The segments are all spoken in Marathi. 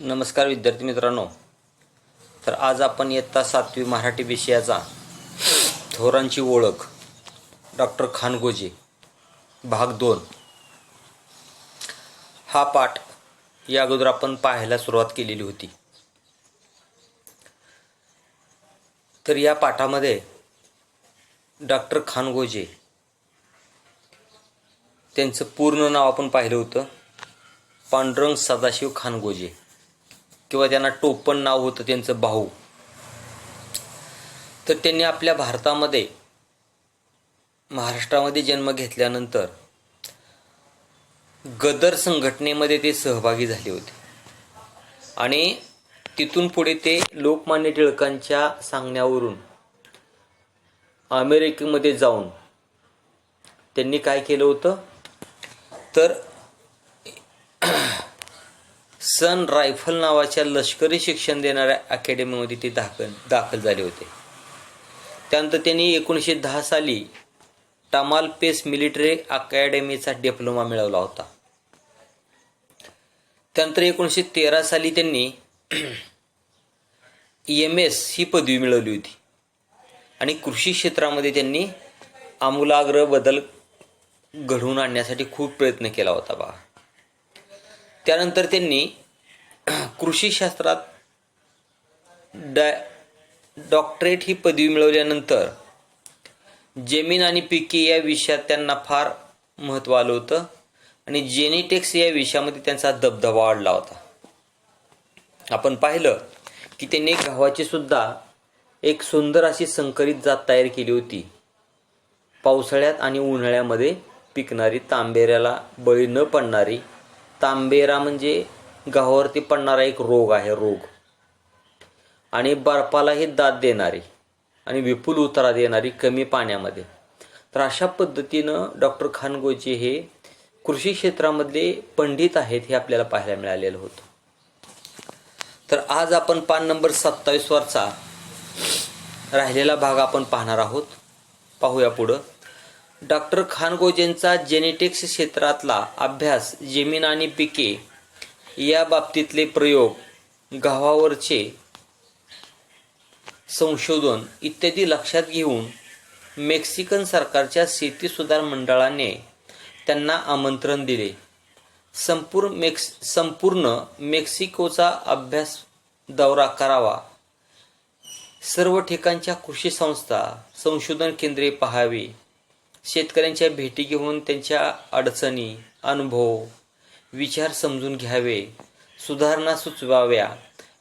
नमस्कार विद्यार्थी मित्रांनो. तर आज आपण इयत्ता 7वी मराठी विषयाचा थोरांची ओळख डॉक्टर खानगोजे भाग 2 हा पाठ या अगोदर आपण पाहायला सुरुवात केलेली होती. तर या पाठामध्ये डॉक्टर खानगोजे त्यांचं पूर्ण नाव आपण पाहिलं होतं, पांडुरंग सदाशिव खानगोजे, किंवा त्यांना टोपण नाव होतं त्यांचं भाऊ. तर त्यांनी आपल्या भारतामध्ये महाराष्ट्रामध्ये जन्म घेतल्यानंतर गदर संघटनेमध्ये ते सहभागी झाले होते आणि तिथून पुढे ते लोकमान्य टिळकांच्या सांगण्यावरून अमेरिकेमध्ये जाऊन त्यांनी काय केलं होतं, तर सन रायफल नावाच्या लष्करी शिक्षण देणाऱ्या अकॅडमीमध्ये ते दाखल झाले होते. त्यानंतर त्यांनी 1910 साली टमाल पेस मिलिटरी अकॅडमीचा डिप्लोमा मिळवला होता. त्यानंतर 1913 साली त्यांनी MS ही पदवी मिळवली होती आणि कृषी क्षेत्रामध्ये त्यांनी आमूलाग्र बदल घडवून आणण्यासाठी खूप प्रयत्न केला होता बघा. त्यानंतर त्यांनी कृषीशास्त्रात डॉक्टरेट ही पदवी मिळवल्यानंतर जमीन आणि पिके या विषयात त्यांना फार महत्त्व आलं होतं आणि जेनेटिक्स या विषयामध्ये त्यांचा दबदबा वाढला होता. आपण पाहिलं की त्यांनी गव्हाची सुद्धा एक सुंदर अशी संकरित जात तयार केली होती, पावसाळ्यात आणि उन्हाळ्यामध्ये पिकणारी, तांबेऱ्याला बळी न पडणारी. तांबेरा म्हणजे गव्हावरती पडणारा एक रोग आहे, रोग, आणि बर्फालाही दाद देणारी आणि विपुल उतारा देणारी कमी पाण्यामध्ये. तर अशा पद्धतीनं डॉक्टर खानगोजे हे कृषी क्षेत्रामधले पंडित आहेत हे आपल्याला पाहायला मिळालेलं होतं. तर आज आपण पान नंबर 27 वरचा राहिलेला भाग आपण पाहणार आहोत. पाहूया पुढं. डॉक्टर खानगोजेंचा जेनेटिक्स क्षेत्रातला अभ्यास, जमीन आणि पिके या बाबतीतले प्रयोग, गव्हावरचे संशोधन इत्यादी लक्षात घेऊन मेक्सिकन सरकारच्या शेती सुधार मंडळाने त्यांना आमंत्रण दिले. संपूर्ण मेक्सिकोचा अभ्यास दौरा करावा, सर्व ठिकाणच्या कृषी संस्था, संशोधन केंद्रे पाहावी, शेतकऱ्यांच्या भेटी घेऊन त्यांच्या अडचणी, अनुभव, विचार समजून घ्यावे, सुधारणा सुचवाव्या,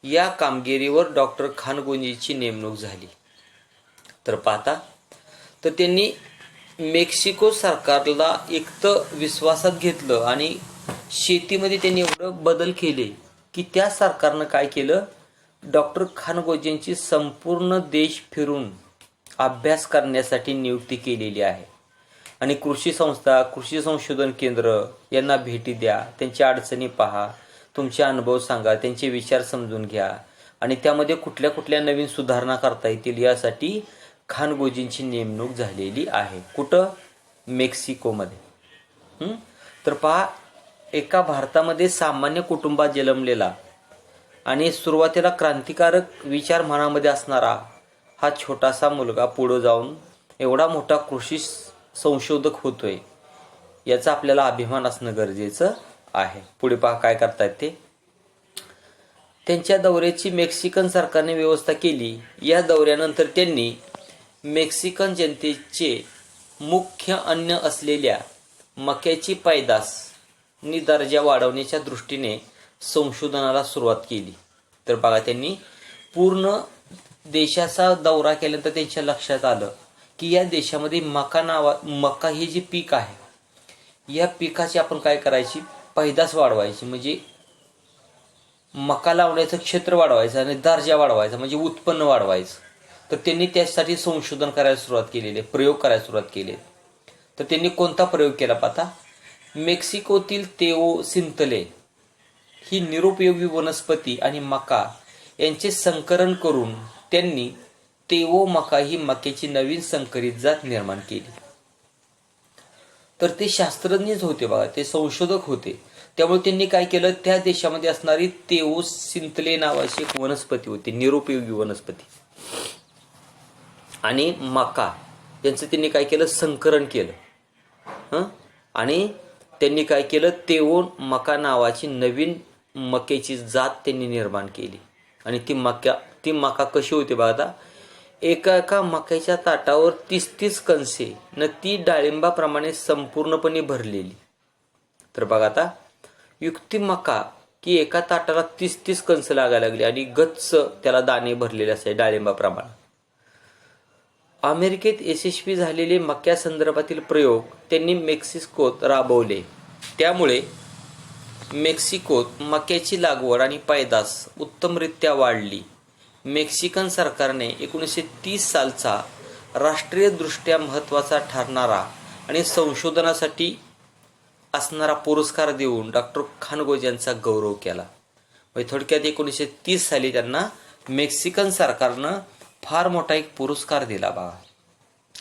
या कामगिरीवर डॉक्टर खानगोजेंची नेमणूक झाली. तर पाहता, तर त्यांनी मेक्सिको सरकारला एक तर विश्वासात घेतलं आणि शेतीमध्ये त्यांनी एवढं बदल केले की त्या सरकारनं काय केलं, डॉक्टर खानगोजेंची संपूर्ण देश फिरून अभ्यास करण्यासाठी नियुक्ती केलेली आहे आणि कृषी संस्था, कृषी संशोधन केंद्र यांना भेटी द्या, त्यांच्या अडचणी पहा, तुमचे अनुभव सांगा, त्यांचे विचार समजून घ्या आणि त्यामध्ये कुठल्या कुठल्या नवीन सुधारणा करता येतील यासाठी खानगोजेंची नेमणूक झालेली आहे. कुठं? मेक्सिकोमध्ये. तर पहा, एका भारतामध्ये सामान्य कुटुंबात जन्मलेला आणि सुरुवातीला क्रांतिकारक विचार मनामध्ये असणारा हा छोटासा मुलगा पुढे जाऊन एवढा मोठा कृषी संशोधक होतोय, याचा आपल्याला अभिमान असणं गरजेचं आहे. पुढे पहा काय करतायत ते. त्यांच्या दौऱ्याची मेक्सिकन सरकारने व्यवस्था केली. या दौऱ्यानंतर त्यांनी मेक्सिकन जनतेचे मुख्य अन्न असलेल्या मक्याची पैदास नि दर्जा वाढवण्याच्या दृष्टीने संशोधनाला सुरुवात केली. तर बघा, त्यांनी पूर्ण देशाचा दौरा केल्यानंतर त्यांच्या लक्षात आलं की या देशामध्ये मका हे जे पीक आहे, या पिकाची आपण काय करायची, पैदास वाढवायची, म्हणजे मका लावण्याचं क्षेत्र वाढवायचं आणि दर्जा वाढवायचा, म्हणजे उत्पन्न वाढवायचं. तर त्यांनी त्यासाठी संशोधन करायला सुरुवात केलेली आहे, प्रयोग करायला सुरुवात केली. तर त्यांनी कोणता प्रयोग केला पाहता, मेक्सिकोतील तेओ सिंतले ही निरुपयोगी वनस्पती आणि मका यांचे संकरण करून त्यांनी तेओ मका ही मक्याची नवीन संकरित जात निर्माण केली. तर ते शास्त्रज्ञच होते बघा, ते संशोधक होते. त्यामुळे त्यांनी काय केलं, त्या देशामध्ये असणारी तेओसिंतले नावाची एक वनस्पती होती, निरुपयोगी वनस्पती, आणि मका यांचं त्यांनी काय केलं, संकरण केलं. आणि त्यांनी काय केलं, तेओ मका नावाची नवीन मक्याची जात त्यांनी निर्माण केली. आणि ती मका कशी होती बघा आता, एका मक्याच्या ताटावर 30 कणसे न ती डाळिंबाप्रमाणे संपूर्णपणे भरलेली. तर बघा आता, युक्ती मका की एका ताटाला 30 कंस लागायला लागली आणि गच्च त्याला दाणे भरलेले असे डाळिंबाप्रमाणे. अमेरिकेत यशस्वी झालेले मक्यासंदर्भातील प्रयोग त्यांनी मेक्सिकोत राबवले. त्यामुळे मेक्सिकोत मक्याची लागवड आणि पैदास उत्तमरित्या वाढली. मेक्सिकन सरकारने 1930 सालचा राष्ट्रीयदृष्ट्या महत्त्वाचा ठरणारा आणि संशोधनासाठी असणारा पुरस्कार देऊन डॉक्टर खानगोज यांचा गौरव केला. म्हणजे थोडक्यात 1930 साली त्यांना मेक्सिकन सरकारनं फार मोठा एक पुरस्कार दिला बघा,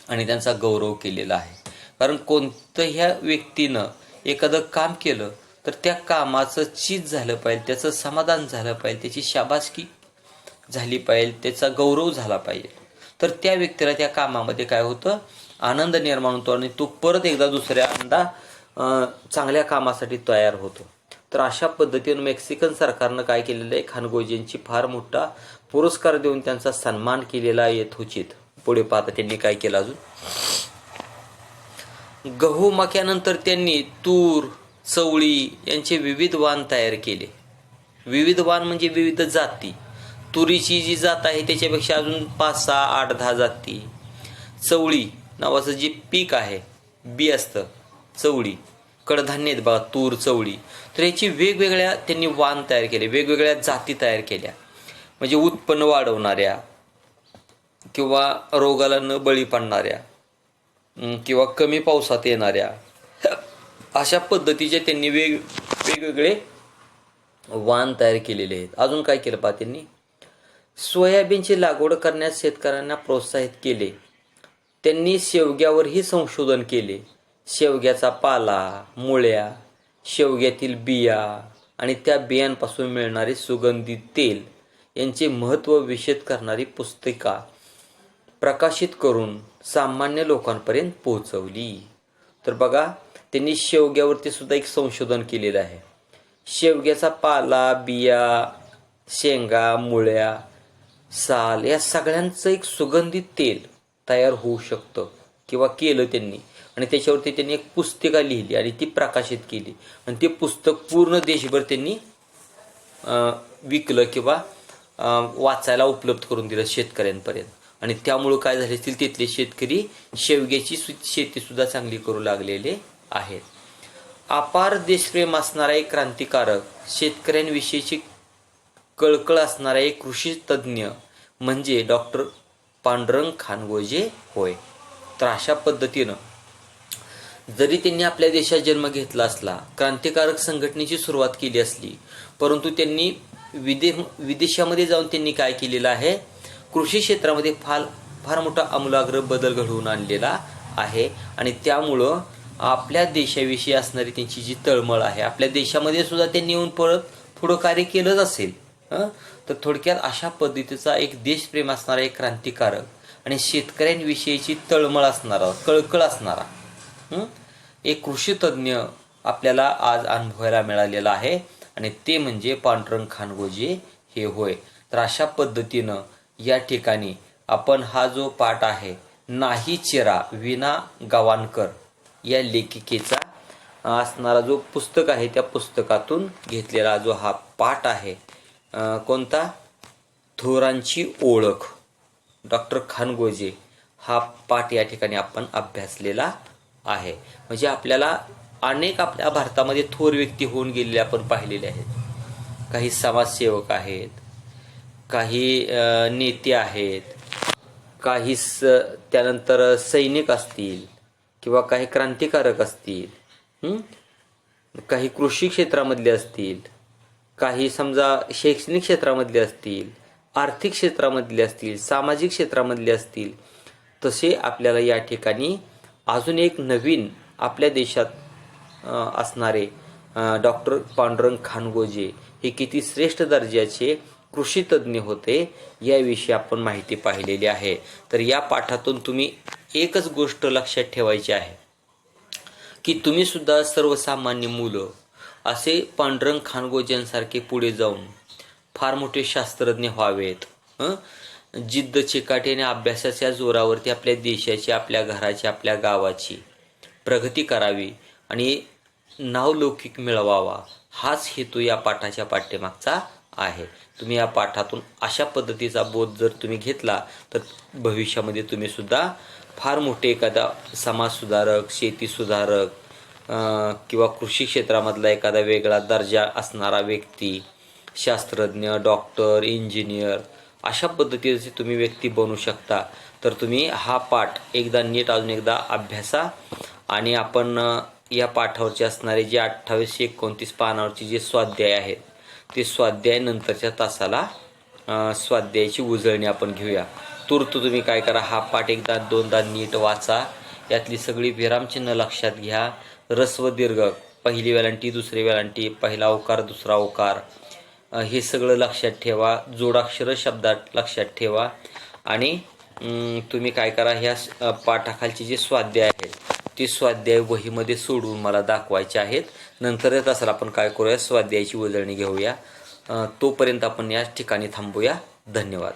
आणि त्यांचा गौरव केलेला आहे. कारण कोणत्या व्यक्तीनं एखादं काम केलं तर त्या कामाचं चीज झालं पाहिजे, त्याचं समाधान झालं पाहिजे, त्याची शाबासकी झाली पाहिजे, त्याचा गौरव झाला पाहिजे. तर त्या व्यक्तीला त्या कामामध्ये काय होतं, आनंद निर्माण होतो आणि तो परत एकदा दुसऱ्यांदा चांगल्या कामासाठी तयार होतो. तर अशा पद्धतीने मेक्सिकन सरकारनं काय केलेलं आहे, खानगोजेंची फार मोठा पुरस्कार देऊन त्यांचा सन्मान केलेला यथोचित. पुढे पाहता त्यांनी काय केलं, अजून गहू मक्यानंतर त्यांनी तूर, चवळी यांचे विविध वाण तयार केले. विविध वाण म्हणजे विविध जाती. तुरीची जी जात आहे त्याच्यापेक्षा अजून 5, 6, 8, 10 जाती. चवळी नावाचं जे पीक आहे, बी असतं चवळी, कडधान्य आहेत बघा, तूर, चवळी. तर याची वेगवेगळ्या त्यांनी वाण तयार केले, वेगवेगळ्या जाती तयार केल्या. म्हणजे उत्पन्न वाढवणाऱ्या किंवा रोगाला न बळी पडणाऱ्या किंवा कमी पावसात येणाऱ्या, अशा पद्धतीचे त्यांनी वेगवेगळे वाण तयार केलेले आहेत. अजून काय केलं पहा, त्यांनी सोयाबीनची लागवड करण्यास शेतकऱ्यांना प्रोत्साहित केले. त्यांनी शेवग्यावरही संशोधन केले. शेवग्याचा पाला, मुळ्या, शेवग्यातील बिया आणि त्या बियांपासून मिळणारे सुगंधित तेल यांचे महत्त्व विशद करणारी पुस्तिका प्रकाशित करून सामान्य लोकांपर्यंत पोहोचवली. तर बघा, त्यांनी शेवग्यावरती सुद्धा एक संशोधन केलेलं आहे. शेवग्याचा पाला, बिया, शेंगा, मुळ्या, साल या सगळ्यांचं एक सुगंधित तेल तयार होऊ शकतं किंवा केलं त्यांनी. आणि त्याच्यावरती त्यांनी एक पुस्तिका लिहिली आणि ती प्रकाशित केली. आणि ते पुस्तक पूर्ण देशभर त्यांनी विकलं किंवा वाचायला उपलब्ध करून दिलं शेतकऱ्यांपर्यंत. आणि त्यामुळं काय झाले असतील, तिथले शेतकरी शेवग्याची शेतीसुद्धा चांगली करू लागलेले आहेत. अपार देशप्रेम असणारा एक क्रांतिकारक, शेतकऱ्यांविषयीची कळकळ असणारा एक कृषी तज्ज्ञ म्हणजे डॉक्टर पांडुरंग खानगोजे होय. तर अशा पद्धतीनं जरी त्यांनी आपल्या देशात जन्म घेतला असला, क्रांतिकारक संघटनेची सुरुवात केली असली, परंतु त्यांनी विदेशामध्ये जाऊन त्यांनी काय केलेलं आहे, कृषी क्षेत्रामध्ये फार मोठा आमूलाग्र बदल घडवून आणलेला आहे. आणि त्यामुळं आपल्या देशाविषयी असणारी त्यांची जी तळमळ आहे, आपल्या देशामध्ये सुद्धा त्यांनी येऊन परत पुढं कार्य केलंच असेल. तर थोडक्यात अशा पद्धतीचा एक देशप्रेम असणारा एक क्रांतिकारक आणि शेतकऱ्यांविषयीची तळमळ असणारा, कळकळ असणारा एक कृषी तज्ज्ञ आपल्याला आज अनुभवायला मिळालेला आहे. आणि ते म्हणजे पांडुरंग खानगोजे हे होय. तर अशा पद्धतीनं या ठिकाणी आपण हा जो पाठ आहे, नाही चेहरा विना गवाणकर या लेखिकेचा असणारा जो पुस्तक आहे, त्या पुस्तकातून घेतलेला जो हा पाठ आहे, कोणता, थोरांची ओळख, डॉक्टर खानगोजे, हा पाठ या ठिकाणी आपण अभ्यासलेला आहे. म्हणजे आपल्याला अनेक आपल्या भारतामध्ये थोर व्यक्ती होऊन गेलेले आपण पाहिलेले आहेत. काही समाजसेवक आहेत, काही नेते आहेत, काही त्यानंतर सैनिक असतील किंवा काही क्रांतिकारक असतील, काही कृषी क्षेत्रामधले असतील, काही समजा शैक्षणिक क्षेत्रामधले असतील, आर्थिक क्षेत्रामधले असतील, सामाजिक क्षेत्रामधले असतील. तसे आपल्याला या ठिकाणी अजून एक नवीन आपल्या देशात असणारे डॉक्टर पांडुरंग खानगोजे हे किती श्रेष्ठ दर्जाचे कृषी तज्ज्ञ होते याविषयी आपण माहिती पाहिलेली आहे. तर या पाठातून तुम्ही एकच गोष्ट लक्षात ठेवायची आहे की तुम्ही सुद्धा सर्वसामान्य मुलं असे पांडुरंग खानगोजेंसारखे पुढे जाऊन फार मोठे शास्त्रज्ञ व्हावेत. जिद्द चिकाटी आणि अभ्यासाच्या जोरावरती आपल्या देशाची, आपल्या घराची, आपल्या गावाची प्रगती करावी आणि नावलौकिक मिळवावा, हाच हेतू या पाठाच्या पाठीमागचा आहे. तुम्ही या पाठातून अशा पद्धतीचा बोध जर तुम्ही घेतला तर भविष्यामध्ये तुम्ही सुद्धा फार मोठे एखादा समाजसुधारक, शेती सुधारक किंवा कृषी क्षेत्रामधला एखादा वेगळा दर्जा असणारा व्यक्ती, शास्त्रज्ञ, डॉक्टर, इंजिनियर अशा पद्धतीचे तुम्ही व्यक्ती बनू शकता. तर तुम्ही हा पाठ एकदा नीट अजून एकदा अभ्यासा आणि आपण या पाठावरचे असणारे जे 28-29 पानावरचे जे स्वाध्याय आहेत ते स्वाध्याय नंतरच्या तासाला स्वाध्यायाची उजळणी आपण घेऊया. तूर्त तुम्ही काय करा, हा पाठ एकदा दोनदा नीट वाचा, यातली सगळी विरामचिन्ह लक्षात घ्या, ऱ्हस्व दीर्घ, पहिली वेलांटी, दुसरी वेलांटी, पहिला उकार, दुसरा उकार, हे सगळं लक्षात ठेवा, जोडाक्षर शब्दात लक्षात ठेवा आणि तुम्ही काय करा, ह्या पाठाखालचे जे स्वाध्याय आहेत ते स्वाध्याय वहीमध्ये सोडवून मला दाखवायचे आहेत. नंतरच असेल आपण काय करूया, स्वाध्यायाची उजळणी घेऊया. तोपर्यंत आपण या ठिकाणी थांबूया. धन्यवाद.